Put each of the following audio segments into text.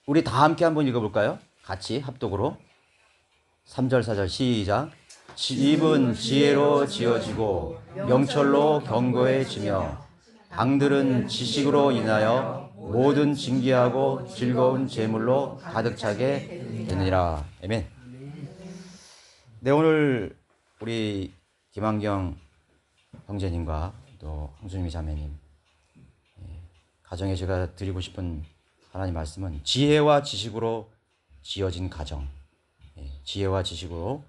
우리 다 함께 한번 읽어볼까요? 같이 합독으로. 3절 4절 시작. 집은 지혜로 지어지고 명철로 견고해지며 방들은 지식으로 인하여 모든 진귀하고 즐거운 재물로 가득 차게 되느니라. 아멘. 네, 오늘 우리 김한경 형제님과 또 황수님이 자매님 가정에 제가 드리고 싶은 하나님 말씀은 지혜와 지식으로 지어진 가정, 지혜와 지식으로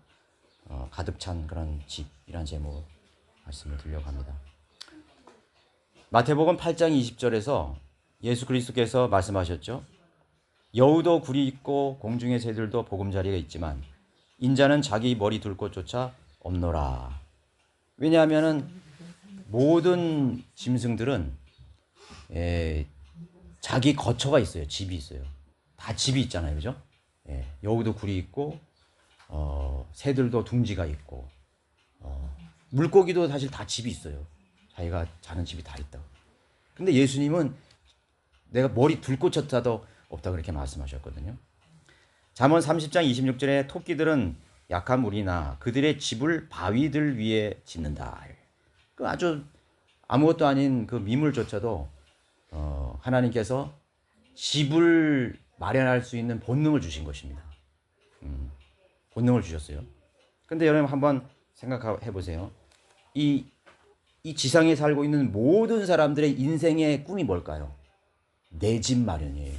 가득 찬 그런 집이란 제목 말씀을 드리려고 합니다. 마태복음 8장 20절에서 예수 그리스도께서 말씀하셨죠. 여우도 굴이 있고 공중의 새들도 보금자리가 있지만 인자는 자기 머리 둘 곳조차 없노라. 왜냐하면은 모든 짐승들은 자기 거처가 있어요. 집이 있어요. 다 집이 있잖아요. 그죠? 여우도 굴이 있고 새들도 둥지가 있고 물고기도 사실 다 집이 있어요. 자기가 자는 집이 다 있다. 근데 예수님은 내가 머리 둘 곳조차도 없다 그렇게 말씀하셨거든요. 잠언 30장 26절에 토끼들은 약한 물이나 그들의 집을 바위들 위에 짓는다. 그 아주 아무것도 아닌 그 미물조차도 하나님께서 집을 마련할 수 있는 본능을 주신 것입니다. 본능을 주셨어요. 근데 여러분 한번 생각해 보세요. 이 지상에 살고 있는 모든 사람들의 인생의 꿈이 뭘까요? 내 집 마련이에요.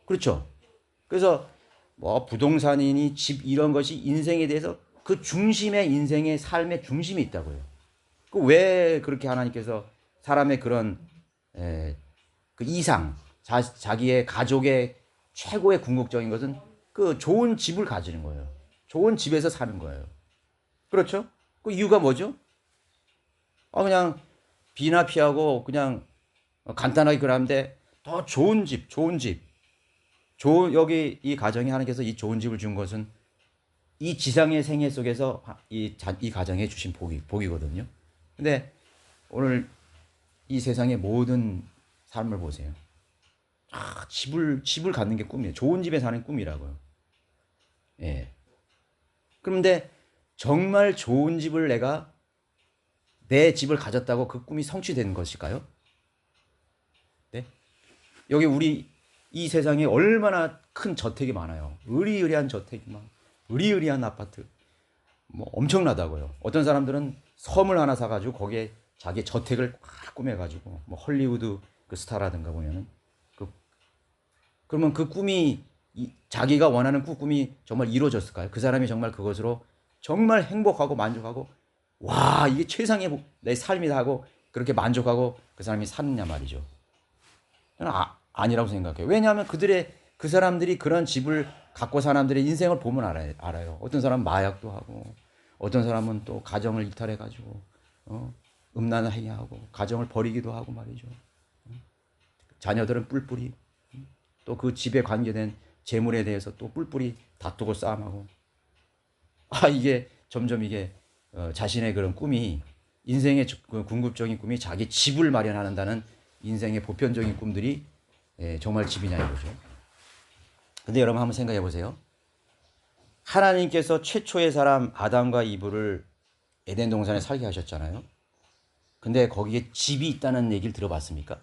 그렇죠? 그래서 뭐 부동산이니 집 이런 것이 인생에 대해서 그 중심에 인생의 삶의 중심에 있다고요. 그 왜 그렇게 하나님께서 사람의 그런 그 이상 자기의 가족의 최고의 궁극적인 것은 그 좋은 집을 가지는 거예요. 좋은 집에서 사는 거예요. 그렇죠? 그 이유가 뭐죠? 그냥 비나 피하고 그냥 간단하게 그러는데 더 좋은 집, 여기 이 가정에 하나님께서 이 좋은 집을 준 것은 이 지상의 생애 속에서 이 가정에 주신 복이거든요. 근데 오늘 이 세상의 모든 삶을 보세요. 집을 갖는 게 꿈이에요. 좋은 집에 사는 꿈이라고요. 예. 그런데 정말 좋은 집을 내 집을 가졌다고 그 꿈이 성취되는 것일까요? 네? 여기 우리 이 세상에 얼마나 큰 저택이 많아요. 의리의리한 저택이 막 의리의리한 아파트 뭐 엄청나다고요. 어떤 사람들은 섬을 하나 사가지고 거기에 자기 저택을 꽉 꾸며가지고 뭐 헐리우드 그 스타라든가 보면은 그러면 그 꿈이 자기가 원하는 그 꿈이 정말 이루어졌을까요? 그 사람이 정말 그것으로 정말 행복하고 만족하고 와 이게 최상의 내 삶이다 하고 그렇게 만족하고 그 사람이 사느냐 말이죠. 저는 아니라고 생각해요. 왜냐하면 그 사람들이 그런 집을 갖고 사람들의 인생을 보면 알아요. 어떤 사람은 마약도 하고 어떤 사람은 또 가정을 이탈해가지고 음란을 행위하고 가정을 버리기도 하고 말이죠. 자녀들은 뿔뿔이 또 그 집에 관계된 재물에 대해서 또 뿔뿔이 다투고 싸움하고 이게 점점 이게 자신의 그런 꿈이 인생의 궁극적인 꿈이 자기 집을 마련한다는 인생의 보편적인 꿈들이 정말 집이냐 이거죠. 근데 여러분 한번 생각해 보세요. 하나님께서 최초의 사람 아담과 이브를 에덴 동산에 살게 하셨잖아요. 근데 거기에 집이 있다는 얘기를 들어봤습니까?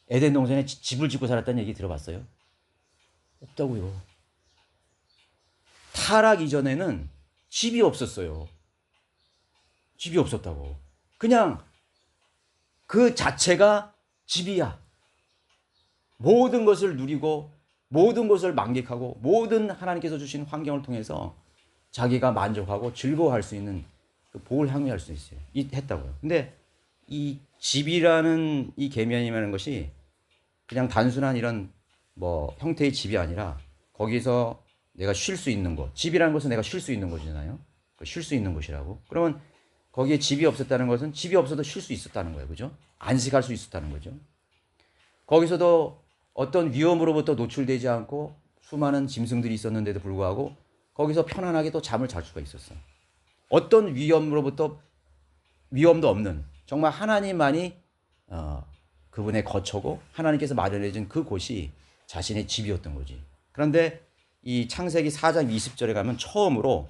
에덴 동산에 집을 짓고 살았다는 얘기 들어봤어요? 없다고요. 타락 이전에는 집이 없었어요. 집이 없었다고. 그냥 그 자체가 집이야. 모든 것을 누리고 모든 것을 만끽하고 모든 하나님께서 주신 환경을 통해서 자기가 만족하고 즐거워할 수 있는 그 복을 향유할 수 있어요. 했다고요. 근데 이 집이라는 이 개념이라는 것이 그냥 단순한 이런 뭐 형태의 집이 아니라 거기서 내가 쉴 수 있는 곳. 집이라는 것은 내가 쉴 수 있는 곳이잖아요. 쉴 수 있는 곳이라고. 그러면 거기에 집이 없었다는 것은 집이 없어도 쉴 수 있었다는 거예요. 그죠? 안식할 수 있었다는 거죠. 거기서도 어떤 위험으로부터 노출되지 않고 수많은 짐승들이 있었는데도 불구하고 거기서 편안하게 또 잠을 잘 수가 있었어. 어떤 위험으로부터 위험도 없는 정말 하나님만이 그분의 거처고 하나님께서 마련해 준 그 곳이 자신의 집이었던 거지. 그런데 이 창세기 4장 20절에 가면 처음으로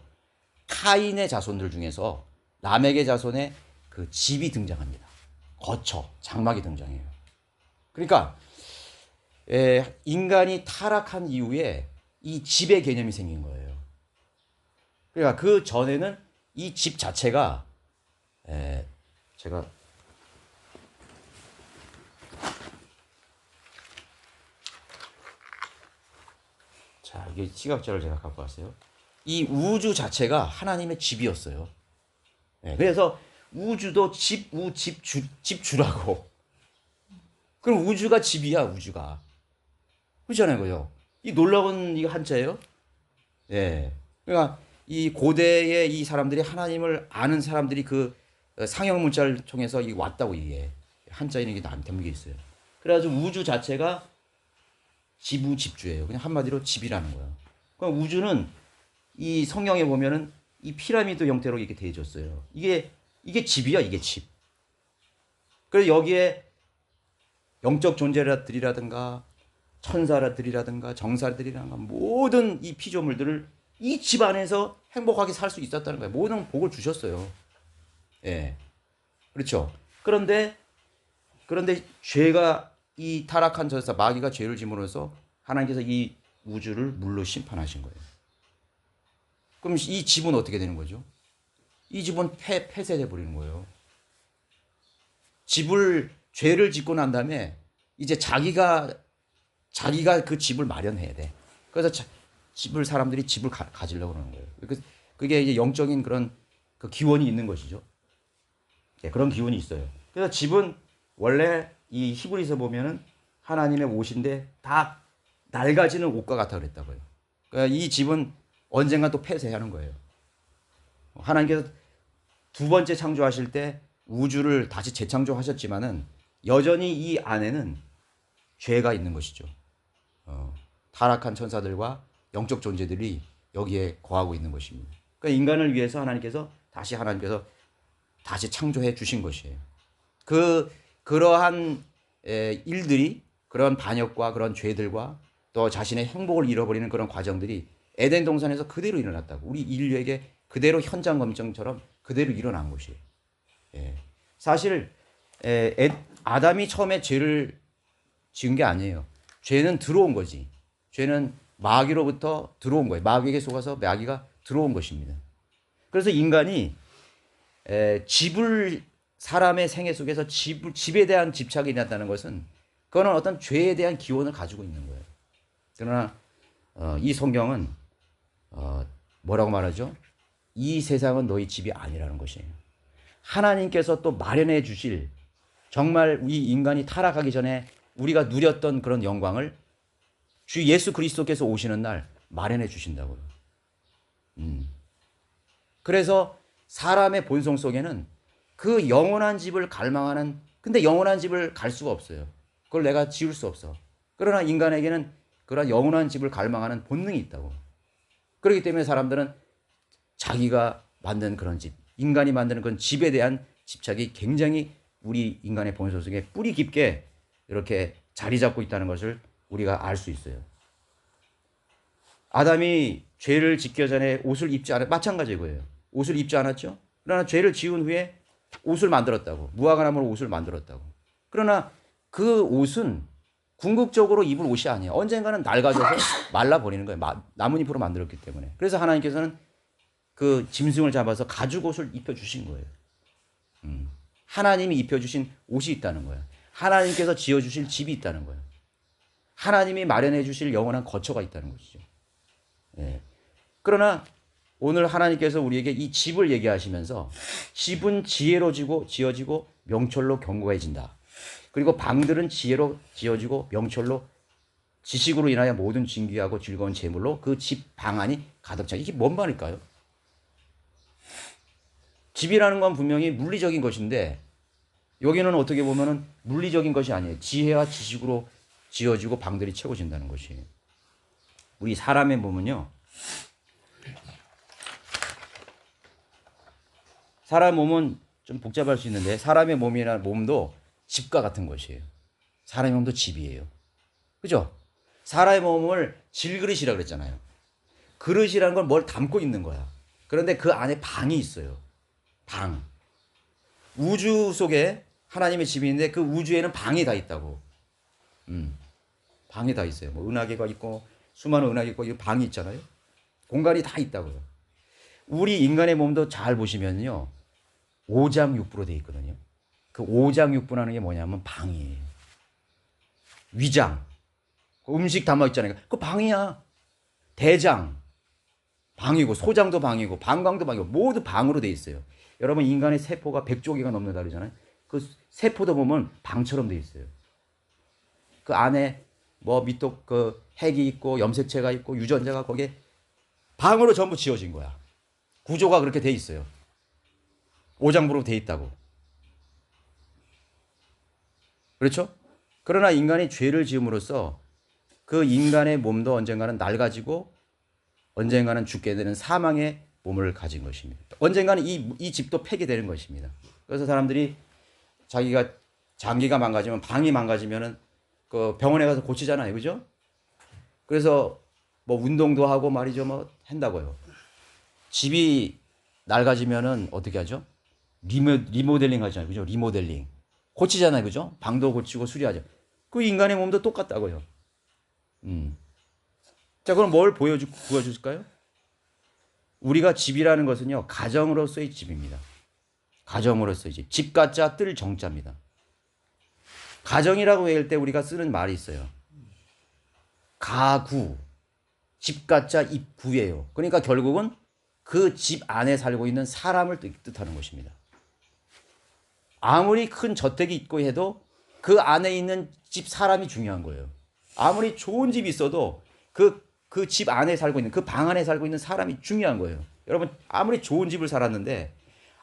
카인의 자손들 중에서 라멕의 자손의 그 집이 등장합니다. 거처, 장막이 등장해요. 그러니까 인간이 타락한 이후에 이 집의 개념이 생긴 거예요. 그러니까 그 전에는 이 집 자체가 제가 자, 이게 시각자를 제가 갖고 왔어요. 이 우주 자체가 하나님의 집이었어요. 그래서 우주도 집주라고. 그럼 우주가 집이야, 우주가. 그렇잖아요, 그죠? 이 놀라운 이 한자예요. 예. 그러니까 이 고대의 이 사람들이 하나님을 아는 사람들이 그 상형 문자를 통해서 이 왔다고 이게 한자에는 이게 담겨 있어요. 그래가지고 우주 자체가 집주예요. 그냥 한마디로 집이라는 거예요. 그러니까 우주는 이 성경에 보면은 이 피라미드 형태로 이렇게 되어졌어요. 이게 집이야, 이게 집. 그래서 여기에 영적 존재들이라든가 천사들이라든가 정사들이라든가 모든 이 피조물들을 이 집 안에서 행복하게 살 수 있었다는 거예요. 모든 복을 주셨어요. 예. 그렇죠. 그런데 죄가 이 타락한 전사 마귀가 죄를 짐으로써 하나님께서 이 우주를 물로 심판하신 거예요. 그럼 이 집은 어떻게 되는 거죠? 이 집은 폐쇄돼 버리는 거예요. 죄를 짓고 난 다음에 이제 자기가 그 집을 마련해야 돼. 그래서 사람들이 집을 가지려고 그러는 거예요. 그게 이제 영적인 그런 그 기원이 있는 것이죠. 네, 그런 기운이 있어요. 그래서 집은 원래 이 히브리서 보면은 하나님의 옷인데 다 낡아지는 옷과 같아 그랬다고요. 그러니까 이 집은 언젠가 또 폐쇄하는 거예요. 하나님께서 두 번째 창조하실 때 우주를 다시 재창조하셨지만은 여전히 이 안에는 죄가 있는 것이죠. 타락한 천사들과 영적 존재들이 여기에 거하고 있는 것입니다. 그러니까 인간을 위해서 하나님께서 다시 창조해 주신 것이에요. 그러한 일들이 그런 반역과 그런 죄들과 또 자신의 행복을 잃어버리는 그런 과정들이 에덴 동산에서 그대로 일어났다고. 우리 인류에게 그대로 현장 검증처럼 그대로 일어난 것이에요. 사실 아담이 처음에 죄를 지은 게 아니에요. 죄는 들어온 거지. 죄는 마귀로부터 들어온 거예요. 마귀에게 속아서 마귀가 들어온 것입니다. 그래서 인간이 사람의 생애 속에서 집에 대한 집착이 일어났다는 것은 그거는 어떤 죄에 대한 기원을 가지고 있는 거예요. 그러나 이 성경은 뭐라고 말하죠? 이 세상은 너희 집이 아니라는 것이에요. 하나님께서 또 마련해 주실 정말 이 인간이 타락하기 전에 우리가 누렸던 그런 영광을 주 예수 그리스도께서 오시는 날 마련해 주신다고요. 그래서 사람의 본성 속에는 그 영원한 집을 갈망하는, 근데 영원한 집을 갈 수가 없어요. 그걸 내가 지을 수 없어. 그러나 인간에게는 그런 영원한 집을 갈망하는 본능이 있다고. 그렇기 때문에 사람들은 자기가 만든 그런 집, 인간이 만드는 그런 집에 대한 집착이 굉장히 우리 인간의 본성 속에 뿌리 깊게 이렇게 자리 잡고 있다는 것을 우리가 알 수 있어요. 아담이 죄를 짓기 전에 옷을 입지 않았, 마찬가지고요. 옷을 입지 않았죠. 그러나 죄를 지은 후에 옷을 만들었다고. 무화과 나무로 옷을 만들었다고. 그러나 그 옷은 궁극적으로 입을 옷이 아니에요. 언젠가는 낡아져서 말라버리는 거예요. 나뭇잎으로 만들었기 때문에. 그래서 하나님께서는 그 짐승을 잡아서 가죽옷을 입혀주신 거예요. 하나님이 입혀주신 옷이 있다는 거예요. 하나님께서 지어주실 집이 있다는 거예요. 하나님이 마련해 주실 영원한 거처가 있다는 것이죠. 그러나 오늘 하나님께서 우리에게 이 집을 얘기하시면서 집은 지혜로 지어지고 명철로 견고해진다. 그리고 방들은 지혜로 지어지고 명철로 지식으로 인하여 모든 진귀하고 즐거운 재물로 그 집 방 안이 가득 차. 이게 뭔 말일까요? 집이라는 건 분명히 물리적인 것인데 여기는 어떻게 보면은 물리적인 것이 아니에요. 지혜와 지식으로 지어지고 방들이 채워진다는 것이에요. 우리 사람의 몸은요. 사람 몸은 좀 복잡할 수 있는데 사람의 몸도 집과 같은 것이에요. 사람의 몸도 집이에요. 그죠? 사람의 몸을 질그릇이라 그랬잖아요. 그릇이라는 건 뭘 담고 있는 거야. 그런데 그 안에 방이 있어요. 방. 우주 속에 하나님의 집이 있는데 그 우주에는 방이 다 있다고. 방이 다 있어요. 뭐 은하계가 있고 수많은 은하계 있고 이 방이 있잖아요. 공간이 다 있다고요. 우리 인간의 몸도 잘 보시면요. 오장육부로 되어 있거든요. 그 오장육부라는 게 뭐냐면 방이에요. 위장. 음식 담아 있잖아요. 그 방이야. 대장. 방이고 소장도 방이고 방광도 방이고 모두 방으로 되어 있어요. 여러분 인간의 세포가 100조 개가 넘는다 그러잖아요. 그 세포도 보면 방처럼 되어 있어요. 그 안에 뭐 밑도 그 핵이 있고 염색체가 있고 유전자가 거기에 방으로 전부 지어진 거야. 구조가 그렇게 돼 있어요. 오장부로 돼 있다고. 그렇죠? 그러나 인간이 죄를 지음으로써 그 인간의 몸도 언젠가는 낡아지고 언젠가는 죽게 되는 사망의 몸을 가진 것입니다. 언젠가는 이 집도 폐기되는 것입니다. 그래서 사람들이 자기가 장기가 망가지면 방이 망가지면은 그 병원에 가서 고치잖아요. 그죠? 그래서 뭐 운동도 하고 말이죠. 뭐 한다고요. 집이 낡아지면은 어떻게 하죠? 리모델링 하잖아요. 그죠? 리모델링. 고치잖아요. 그죠? 방도 고치고 수리하죠. 그 인간의 몸도 똑같다고요. 자, 그럼 뭘 보여줄까요? 우리가 집이라는 것은요, 가정으로서의 집입니다. 가정으로서의 집. 집 가짜 뜰 정자입니다. 가정이라고 할 때 우리가 쓰는 말이 있어요. 가구. 집 가짜 입구예요. 그러니까 결국은 그 집 안에 살고 있는 사람을 뜻하는 것입니다. 아무리 큰 저택이 있고 해도 그 안에 있는 집 사람이 중요한 거예요. 아무리 좋은 집이 있어도 그 집 안에 살고 있는, 그 방 안에 살고 있는 사람이 중요한 거예요. 여러분, 아무리 좋은 집을 살았는데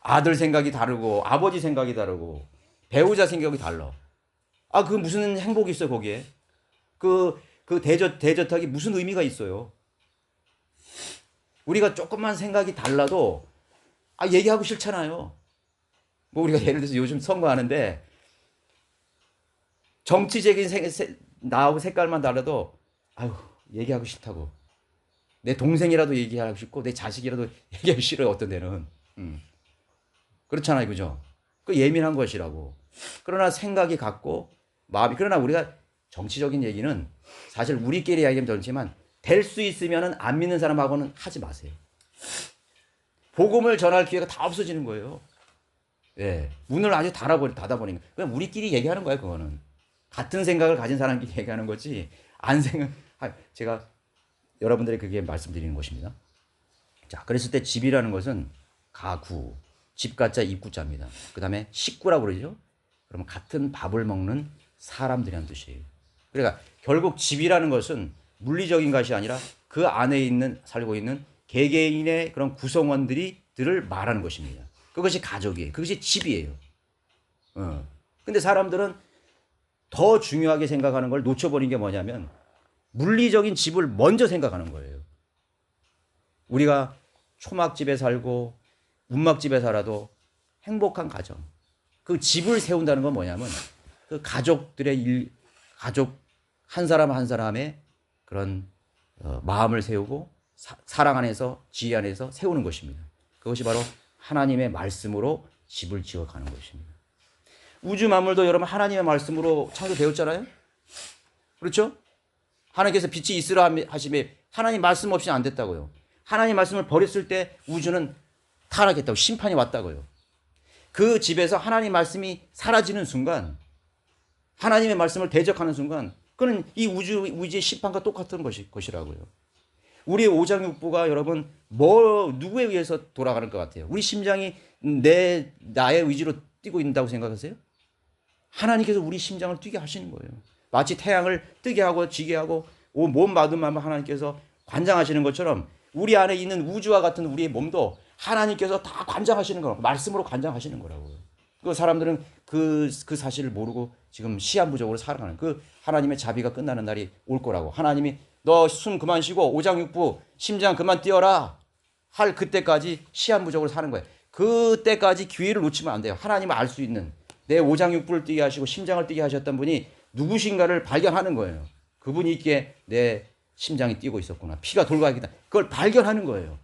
아들 생각이 다르고 아버지 생각이 다르고 배우자 생각이 달라. 아, 그 무슨 행복이 있어요, 거기에? 그 대저택이 무슨 의미가 있어요? 우리가 조금만 생각이 달라도 얘기하고 싫잖아요. 뭐 우리가 예를 들어서 요즘 선거하는데 정치적인 나하고 색깔만 달라도 아유, 얘기하고 싫다고. 내 동생이라도 얘기하고 싶고 내 자식이라도 얘기하기 싫어요. 어떤 데는. 그렇잖아요. 그죠? 그 예민한 것이라고. 그러나 생각이 같고 마음이, 그러나 우리가 정치적인 얘기는 사실 우리끼리 이야기하면 좋지만 될 수 있으면 안 믿는 사람하고는 하지 마세요. 복음을 전할 기회가 다 없어지는 거예요. 예. 문을 아주 닫아버리니까. 그냥 우리끼리 얘기하는 거예요, 그거는. 같은 생각을 가진 사람끼리 얘기하는 거지, 제가 여러분들이 그게 말씀드리는 것입니다. 자, 그랬을 때 집이라는 것은 가구, 집 가짜 입구자입니다. 그 다음에 식구라고 그러죠? 그러면 같은 밥을 먹는 사람들이라는 뜻이에요. 그러니까 결국 집이라는 것은 물리적인 것이 아니라 그 안에 살고 있는 개개인의 그런 구성원들을 말하는 것입니다. 그것이 가족이에요. 그것이 집이에요. 근데 사람들은 더 중요하게 생각하는 걸 놓쳐버린 게 뭐냐면 물리적인 집을 먼저 생각하는 거예요. 우리가 초막집에 살고 운막집에 살아도 행복한 가정, 그 집을 세운다는 건 뭐냐면 그 가족 한 사람 한 사람의 그런 마음을 세우고 사랑 안에서 지혜 안에서 세우는 것입니다. 그것이 바로 하나님의 말씀으로 집을 지어가는 것입니다. 우주 만물도 여러분 하나님의 말씀으로 창조되었잖아요. 그렇죠? 하나님께서 빛이 있으라 하시매 하나님 말씀 없이는 안 됐다고요. 하나님 말씀을 버렸을 때 우주는 타락했다고, 심판이 왔다고요. 그 집에서 하나님 말씀이 사라지는 순간, 하나님의 말씀을 대적하는 순간, 그는 이 우주의 심판과 똑같은 것이라고요. 우리의 오장육부가 여러분 누구에 의해서 돌아가는 것 같아요? 우리 심장이 나의 의지로 뛰고 있다고 생각하세요? 하나님께서 우리 심장을 뛰게 하시는 거예요. 마치 태양을 뜨게 하고 지게 하고 몸 마음만 하나님께서 관장하시는 것처럼 우리 안에 있는 우주와 같은 우리의 몸도 하나님께서 다 관장하시는 거라고, 말씀으로 관장하시는 거라고요. 그 사람들은 그 사실을 모르고 지금 시한부적으로 살아가는, 그 하나님의 자비가 끝나는 날이 올 거라고. 하나님이 너 숨 그만 쉬고 오장육부 심장 그만 뛰어라 할 그때까지 시한부적으로 사는 거예요. 그때까지 기회를 놓치면 안 돼요. 하나님을 알 수 있는, 내 오장육부를 뛰게 하시고 심장을 뛰게 하셨던 분이 누구신가를 발견하는 거예요. 그분이 있기에 내 심장이 뛰고 있었구나. 피가 돌고 있다. 그걸 발견하는 거예요.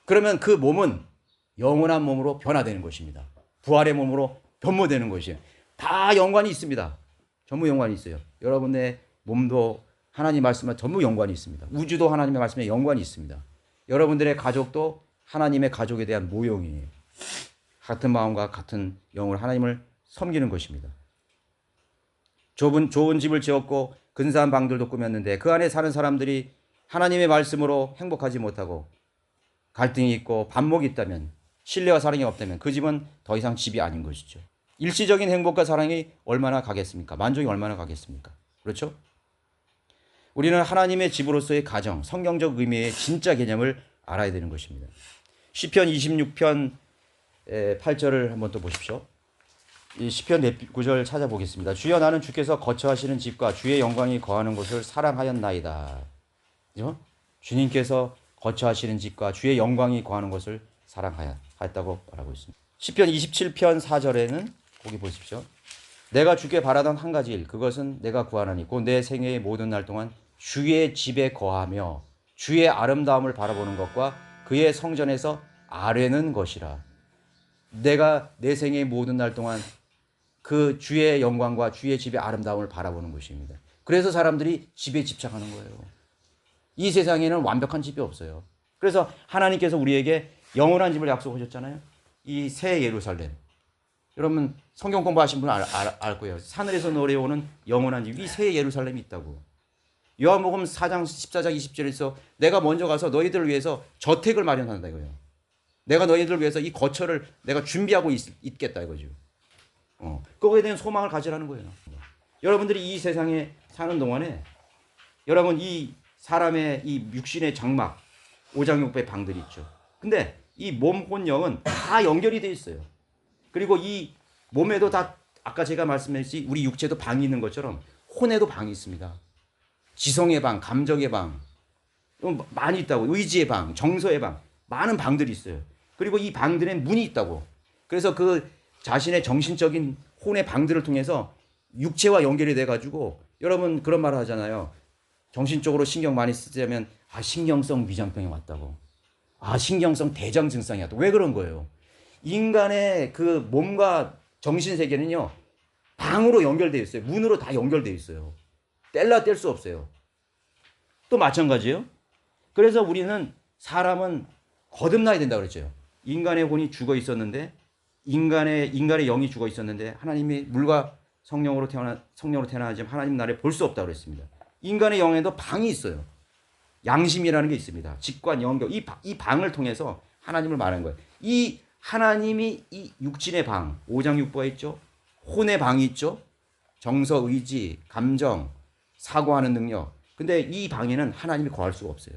그러면 그 몸은 영원한 몸으로 변화되는 것입니다. 부활의 몸으로 변모되는 것이에요. 다 연관이 있습니다. 전부 연관이 있어요. 여러분의 몸도 하나님 말씀과 전부 연관이 있습니다. 우주도 하나님의 말씀에 연관이 있습니다. 여러분들의 가족도 하나님의 가족에 대한 모형이에요. 같은 마음과 같은 영으로 하나님을 섬기는 것입니다. 좋은 집을 지었고 근사한 방들도 꾸몄는데 그 안에 사는 사람들이 하나님의 말씀으로 행복하지 못하고 갈등이 있고 반목이 있다면, 신뢰와 사랑이 없다면 그 집은 더 이상 집이 아닌 것이죠. 일시적인 행복과 사랑이 얼마나 가겠습니까? 만족이 얼마나 가겠습니까? 그렇죠? 우리는 하나님의 집으로서의 가정, 성경적 의미의 진짜 개념을 알아야 되는 것입니다. 시편 26편 8절을 한번 또 보십시오. 이 시편 9절 찾아보겠습니다. 주여, 나는 주께서 거처하시는 집과 주의 영광이 거하는 곳을 사랑하였나이다. 그죠? 주님께서 거처하시는 집과 주의 영광이 거하는 곳을 사랑하였다고 말하고 있습니다. 시편 27편 4절에는 거기 보십시오. 내가 주께 바라던 한 가지 일, 그것은 내가 구하나니 곧 내 생애의 모든 날 동안 주의 집에 거하며 주의 아름다움을 바라보는 것과 그의 성전에서 아뢰는 것이라. 내가 내 생애의 모든 날 동안 그 주의 영광과 주의 집의 아름다움을 바라보는 것입니다. 그래서 사람들이 집에 집착하는 거예요. 이 세상에는 완벽한 집이 없어요. 그래서 하나님께서 우리에게 영원한 집을 약속하셨잖아요. 이 새 예루살렘. 여러분 성경 공부하신 분은 알 거예요. 하늘에서 노래오는 영원한 집. 이 새 예루살렘이 있다고. 요한복음 4장 14장 20절에서 내가 먼저 가서 너희들을 위해서 저택을 마련한다 이거예요. 내가 너희들을 위해서 이 거처를 내가 준비하고 있겠다 이거죠. 그거에 대한 소망을 가지라는 거예요. 여러분들이 이 세상에 사는 동안에 여러분 이 사람의 이 육신의 장막, 오장육부의 방들이 있죠. 근데 이 몸, 혼, 영은 다 연결이 돼 있어요. 그리고 이 몸에도 다 아까 제가 말씀드렸듯이 우리 육체도 방이 있는 것처럼 혼에도 방이 있습니다. 지성의 방, 감정의 방 많이 있다고. 의지의 방, 정서의 방, 많은 방들이 있어요. 그리고 이 방들에 문이 있다고. 그래서 그 자신의 정신적인 혼의 방들을 통해서 육체와 연결이 돼가지고 여러분 그런 말을 하잖아요. 정신적으로 신경 많이 쓰자면 신경성 위장병이 왔다고. 신경성 대장 증상이 왔다고. 왜 그런 거예요? 인간의 그 몸과 정신 세계는요 방으로 연결되어 있어요. 문으로 다 연결되어 있어요. 뗄라 뗄 수 없어요. 또 마찬가지예요. 그래서 우리는 사람은 거듭나야 된다고 그랬죠. 인간의 혼이 죽어 있었는데 인간의 영이 죽어 있었는데 하나님이 물과 성령으로 태어나지만 하나님 나라에 볼 수 없다고 그랬습니다. 인간의 영에도 방이 있어요. 양심이라는 게 있습니다. 직관, 영격. 이 방을 통해서 하나님을 말하는 거예요. 이 하나님이 이 육신의 방, 오장육부가 있죠. 혼의 방이 있죠. 정서, 의지, 감정, 사고하는 능력. 근데 이 방에는 하나님이 거할 수가 없어요.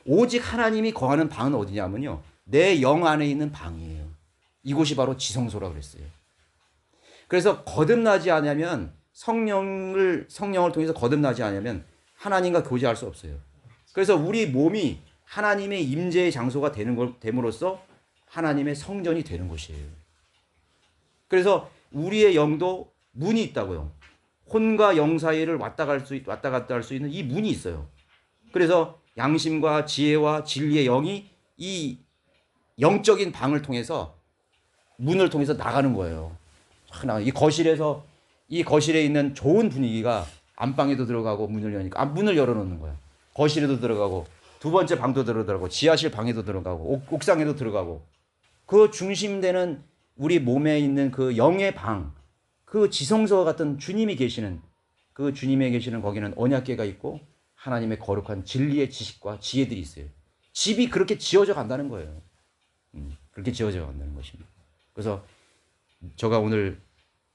오직 하나님이 거하는 방은 어디냐면요. 내 영 안에 있는 방이에요. 이곳이 바로 지성소라고 그랬어요. 그래서 거듭나지 않으면 성령을 통해서 거듭나지 않으면 하나님과 교제할 수 없어요. 그래서 우리 몸이 하나님의 임재의 장소가 됨으로써 하나님의 성전이 되는 것이에요. 그래서 우리의 영도 문이 있다고요. 혼과 영 사이를 왔다 갔다 할 수 있는 이 문이 있어요. 그래서 양심과 지혜와 진리의 영이 이 영적인 방을 통해서 문을 통해서 나가는 거예요. 이 거실에 있는 좋은 분위기가 안방에도 들어가고 문을 여니까 문을 열어놓는 거야. 거실에도 들어가고 두 번째 방도 들어가고 지하실 방에도 들어가고 옥상에도 들어가고 그 중심되는 우리 몸에 있는 그 영의 방, 그 지성소와 같은 주님이 계시는 거기는 언약궤가 있고 하나님의 거룩한 진리의 지식과 지혜들이 있어요. 집이 그렇게 지어져 간다는 거예요. 그렇게 지어져 간다는 것입니다. 그래서 제가 오늘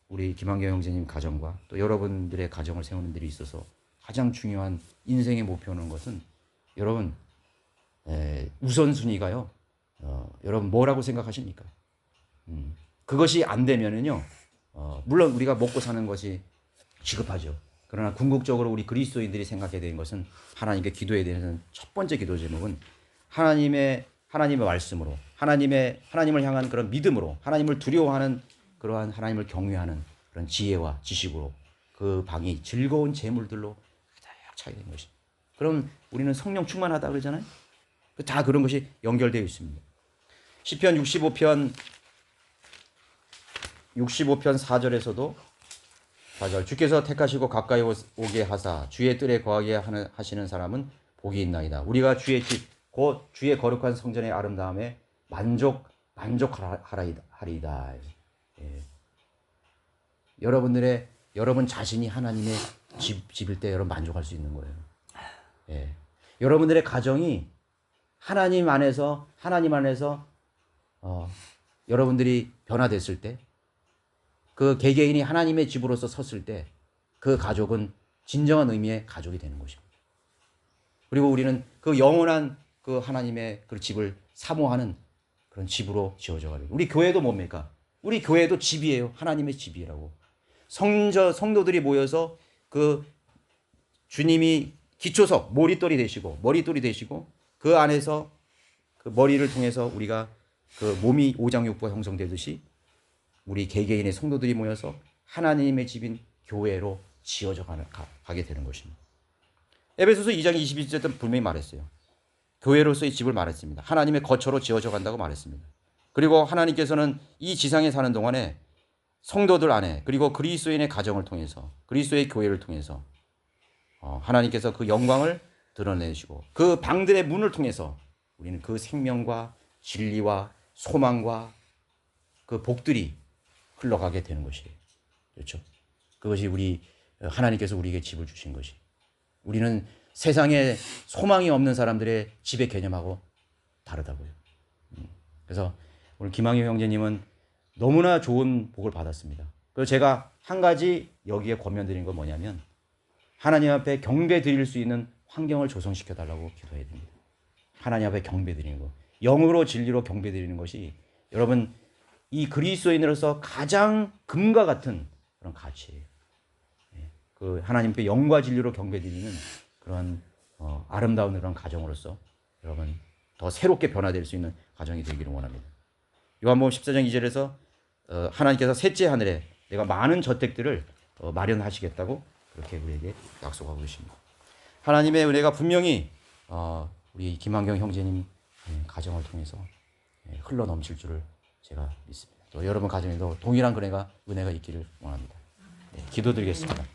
우리 김한경 형제님 가정과 또 여러분들의 가정을 세우는 일이 있어서 가장 중요한 인생의 목표는 것은 여러분 우선순위가요. 여러분 뭐라고 생각하십니까? 그것이 안 되면은요. 물론 우리가 먹고 사는 것이 시급하죠. 그러나 궁극적으로 우리 그리스도인들이 생각해야 되는 것은 하나님께 기도해야 되는 첫 번째 기도 제목은 하나님의 말씀으로 하나님을 향한 그런 믿음으로 하나님을 두려워하는 그러한 하나님을 경외하는 그런 지혜와 지식으로 그 방이 즐거운 재물들로 차게 된 것이. 그럼 우리는 성령 충만하다 그러잖아요. 다 그런 것이 연결되어 있습니다. 시편 65편 4절에서도 4절 주께서 택하시고 가까이 오게 하사 주의 뜰에 거하게 하시는 사람은 복이 있나이다. 우리가 주의 집 곧 주의 거룩한 성전의 아름다움에 만족하리이다. 예. 여러분 자신이 하나님의 집일 때 여러분 만족할 수 있는 거예요. 예. 여러분들의 가정이 하나님 안에서 여러분들이 변화됐을 때, 그 개개인이 하나님의 집으로서 섰을 때, 그 가족은 진정한 의미의 가족이 되는 것입니다. 그리고 우리는 그 영원한 그 하나님의 그 집을 사모하는 그런 집으로 지어져 가요. 우리 교회도 뭡니까? 우리 교회도 집이에요. 하나님의 집이라고. 성도들이 모여서 그 주님이 기초석, 머리돌이 되시고 그 안에서 그 머리를 통해서 우리가 그 몸이 오장육부가 형성되듯이 우리 개개인의 성도들이 모여서 하나님의 집인 교회로 지어져 가게 되는 것입니다. 에베소서 2장 22절 때 분명히 말했어요. 교회로서의 집을 말했습니다. 하나님의 거처로 지어져 간다고 말했습니다. 그리고 하나님께서는 이 지상에 사는 동안에 성도들 안에 그리고 그리스도인의 가정을 통해서 그리스도의 교회를 통해서 하나님께서 그 영광을 드러내시고 그 방들의 문을 통해서 우리는 그 생명과 진리와 소망과 그 복들이 흘러가게 되는 것이에요. 그렇죠? 그것이 하나님께서 우리에게 집을 주신 것이. 우리는 세상에 소망이 없는 사람들의 집의 개념하고 다르다고요. 그래서 오늘 김항효 형제님은 너무나 좋은 복을 받았습니다. 그래서 제가 한 가지 여기에 권면드린 건 뭐냐면 하나님 앞에 경배 드릴 수 있는 환경을 조성시켜 달라고 기도해야 됩니다. 하나님 앞에 경배 드리는 거. 영으로 진리로 경배 드리는 것이 여러분 이 그리스도인으로서 가장 금과 같은 그런 가치예요. 그 하나님께 영과 진리로 경배 드리는 그런 아름다운 그런 가정으로서 여러분 더 새롭게 변화될 수 있는 가정이 되기를 원합니다. 요한복음 14장 2절에서 하나님께서 셋째 하늘에 내가 많은 저택들을 마련하시겠다고 그렇게 우리에게 약속하고 계십니다. 하나님의 은혜가 분명히 우리 김한경 형제님 가정을 통해서 흘러 넘칠 줄을 제가 믿습니다. 또 여러분 가정에도 동일한 은혜가 있기를 원합니다. 기도드리겠습니다.